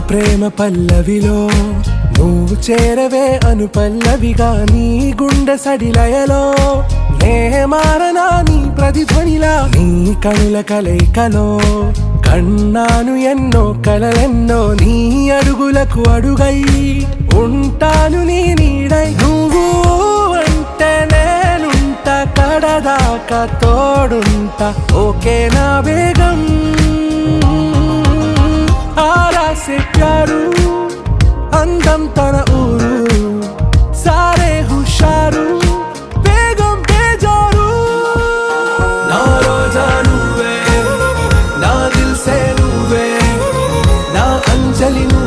ప్రేమ పల్లవిలో నువ్వు చేరవే అను పల్లవిగా నీ గుండె సడిలయలో నే మారనా నీ ప్రతిధ్వనిలా నీ కనుల కలయికలో కన్నాను ఎన్నో కలలెన్నో నీ అడుగులకు అడుగై ఉంటాను నీ నీడై నువ్వు అంటే నేనుంట కడదాకా తోడుంటా ఓకే నా బేగం आरा से प्यारू अंदम तन ऊरू सारे हुशारू बेगम बेजारू ना रोजा नुवे ना दिल से नुवे ना अंजलि नुवे